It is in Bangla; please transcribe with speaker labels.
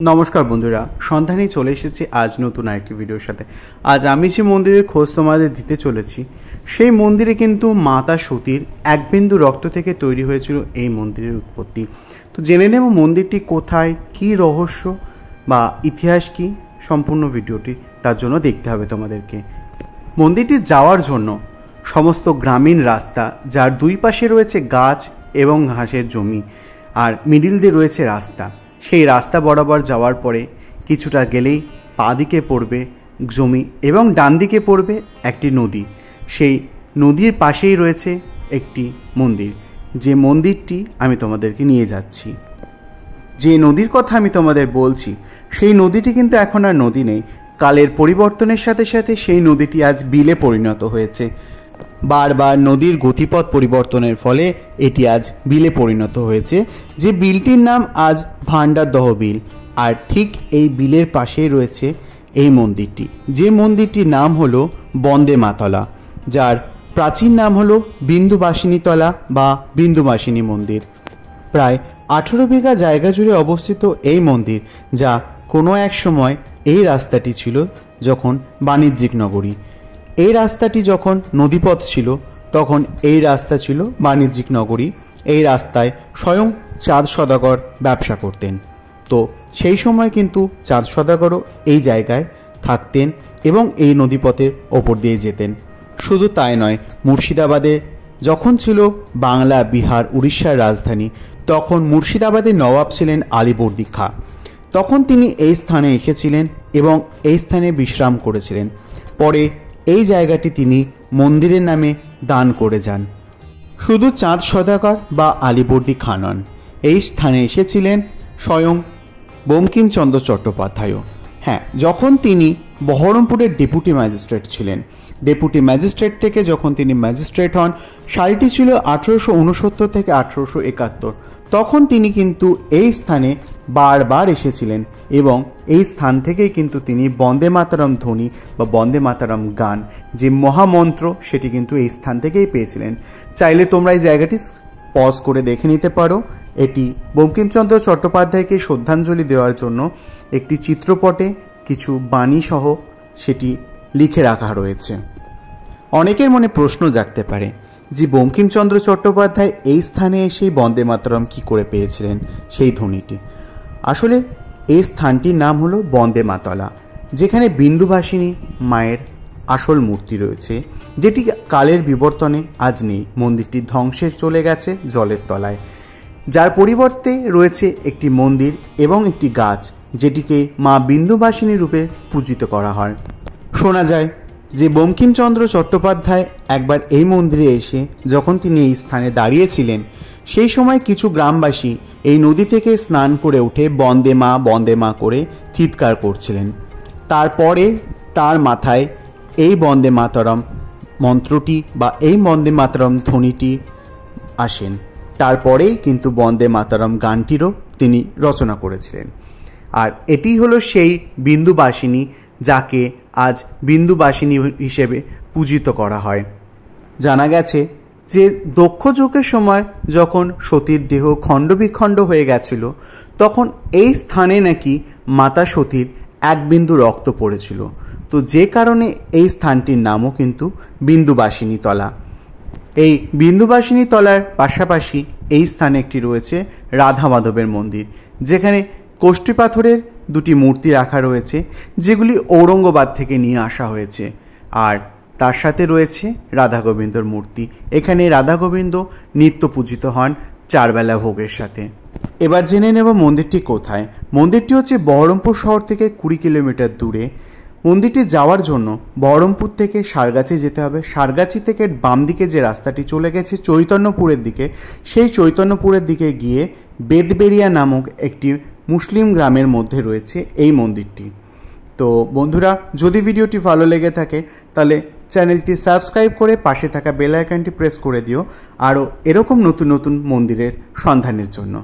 Speaker 1: নমস্কার বন্ধুরা, সন্ধানে চলে এসেছি আজ নতুন আরেকটি ভিডিওর সাথে। আজ আমি যে মন্দিরের খোঁজ তোমাদের দিতে চলেছি, সেই মন্দিরে কিন্তু মাতা সতীর এক বিন্দু রক্ত থেকে তৈরি হয়েছিল এই মন্দিরের উৎপত্তি। তো জেনে নেব মন্দিরটি কোথায়, কী রহস্য বা ইতিহাস কী, সম্পূর্ণ ভিডিওটি তার জন্য দেখতে হবে তোমাদেরকে। মন্দিরটি যাওয়ার জন্য সমস্ত গ্রামীণ রাস্তা, যার দুই পাশে রয়েছে গাছ এবং ঘাসের জমি, আর মিডিল দিয়ে রয়েছে রাস্তা। সেই রাস্তা বরাবর যাওয়ার পরে কিছুটা গেলেই পা দিকে পড়বে জমি এবং ডান দিকে পড়বে একটি নদী। সেই নদীর পাশেই রয়েছে একটি মন্দির, যে মন্দিরটি আমি তোমাদেরকে নিয়ে যাচ্ছি। যে নদীর কথা আমি তোমাদের বলছি, সেই নদীটি কিন্তু এখন আর নদী নেই। কালের পরিবর্তনের সাথে সাথে সেই নদীটি আজ বিলে পরিণত হয়েছে। বারবার নদীর গতিপথ পরিবর্তনের ফলে এটি আজ বিলে পরিণত হয়েছে। যে বিলটির নাম আজ ভান্ডারদহ বিল, আর ঠিক এই বিলের পাশেই রয়েছে এই মন্দিরটি, যে মন্দিরটির নাম হলো বন্দে মাতলা, যার প্রাচীন নাম হলো বিন্দুবাসিনীতলা বা বিন্দুবাসিনী মন্দির। প্রায় 18 বিঘা জায়গা জুড়ে অবস্থিত এই মন্দির, যা কোনো এক সময় এই রাস্তাটি ছিল যখন বাণিজ্যিক নগরী। এই রাস্তাটি যখন নদীপথ ছিল তখন এই রাস্তা ছিল বাণিজ্যিক নগরী। এই রাস্তায় স্বয়ং চাঁদ সওদাগর ব্যবসা করতেন। তো সেই সময় কিন্তু চাঁদ সওদাগরও এই জায়গায় থাকতেন এবং এই নদীপথের ওপর দিয়ে যেতেন। শুধু তাই নয়, মুর্শিদাবাদে যখন ছিল বাংলা, বিহার, উড়িষ্যার রাজধানী, তখন মুর্শিদাবাদের নবাব ছিলেন আলীবর্দী খাঁ। তখন তিনি এই স্থানে এসেছিলেন এবং এই স্থানে বিশ্রাম করেছিলেন। পরে এই জায়গাটি তিনি মন্দিরের নামে দান করে যান। শুধু চাঁদ সওদাগর বা আলীবর্দী খাঁ নন, এই স্থানে এসেছিলেন স্বয়ং বঙ্কিমচন্দ্র চট্টোপাধ্যায়ও। হ্যাঁ, যখন তিনি বহরমপুরের ডেপুটি ম্যাজিস্ট্রেট ছিলেন। ডেপুটি ম্যাজিস্ট্রেট থেকে যখন তিনি ম্যাজিস্ট্রেট হন, সালটি ছিল 1869 থেকে 1871। তখন তিনি কিন্তু এই স্থানে বারবার এসেছিলেন এবং এই স্থান থেকেই কিন্তু তিনি বন্দে মাতরম ধ্বনি বা বন্দে মাতরম গান, যে মহামন্ত্র, সেটি কিন্তু এই স্থান থেকেই পেয়েছিলেন। চাইলে তোমরা এই জায়গাটি পজ করে দেখে নিতে পারো। এটি বঙ্কিমচন্দ্র চট্টোপাধ্যায়কে শ্রদ্ধাঞ্জলি দেওয়ার জন্য একটি চিত্রপটে কিছু বাণী সহ সেটি লিখে রাখা রয়েছে। অনেকের মনে প্রশ্ন জাগতে পারে যে বঙ্কিমচন্দ্র চট্টোপাধ্যায় এই স্থানে এসেই বন্দে মাতরম কী করে পেয়েছিলেন সেই ধ্বনিটি। আসলে এই স্থানটির নাম হলো বন্দে মাতলা, যেখানে বিন্দুবাসিনী মায়ের আসল মূর্তি রয়েছে, যেটি কালের বিবর্তনে আজ নেই। মন্দিরটি ধ্বংসে চলে গেছে জলের তলায়, যার পরিবর্তে রয়েছে একটি মন্দির এবং একটি গাছ, যেটিকে মা বিন্দুবাসিনী রূপে পূজিত করা হয়। শোনা যায় যে বঙ্কিমচন্দ্র চট্টোপাধ্যায় একবার এই মন্দিরে এসে যখন তিনি এই স্থানে দাঁড়িয়েছিলেন, সেই সময় কিছু গ্রামবাসী এই নদী থেকে স্নান করে উঠে বন্দে মা করে চিৎকার করছিলেন। তারপরে তার মাথায় এই বন্দে মাতরম মন্ত্রটি বা এই বন্দে মাতরম ধ্বনিটি আসেন। তারপরেই কিন্তু বন্দে মাতরম গানটিরও তিনি রচনা করেছিলেন। আর এটি হলো সেই বিন্দুবাসিনী, যাকে আজ বিন্দুবাসিনী হিসেবে পূজিত করা হয়। জানা গেছে যে দক্ষ যুগের সময় যখন সতীর দেহ খণ্ডবিখণ্ড হয়ে গেছিল, তখন এই স্থানে নাকি মাতা সতীর এক বিন্দু রক্ত পড়েছিল। তো যে কারণে এই স্থানটির নামও কিন্তু বিন্দুবাসিনী তলা। এই বিন্দুবাসিনী তলার পাশাপাশি এই স্থানে একটি রয়েছে রাধা মাধবের মন্দির, যেখানে কোষ্ঠী পাথরের দুটি মূর্তি রাখা রয়েছে, যেগুলি ঔরঙ্গাবাদ থেকে নিয়ে আসা হয়েছে। আর তার সাথে রয়েছে রাধা গোবিন্দর মূর্তি। এখানে রাধা গোবিন্দ নিত্য পূজিত হন 4 বেলা ভোগের সাথে। এবার জেনে নেব মন্দিরটি কোথায়। মন্দিরটি হচ্ছে বহরমপুর শহর থেকে 20 কিলোমিটার দূরে। মন্দিরটি যাওয়ার জন্য বহরমপুর থেকে সারগাছি যেতে হবে। সারগাছি থেকে বাম দিকে যে রাস্তাটি চলে গেছে চৈতন্যপুরের দিকে, সেই চৈতন্যপুরের দিকে গিয়ে বেদবেরিয়া নামক একটি মুসলিম গ্রামের মধ্যে রয়েছে এই মন্দিরটি। তো বন্ধুরা, যদি ভিডিওটি ভালো লেগে থাকে তাহলে চ্যানেলটি সাবস্ক্রাইব করে পাশে থাকা বেল আইকনটি প্রেস করে দিও আরও এরকম নতুন নতুন মন্দিরের সন্ধানের জন্য।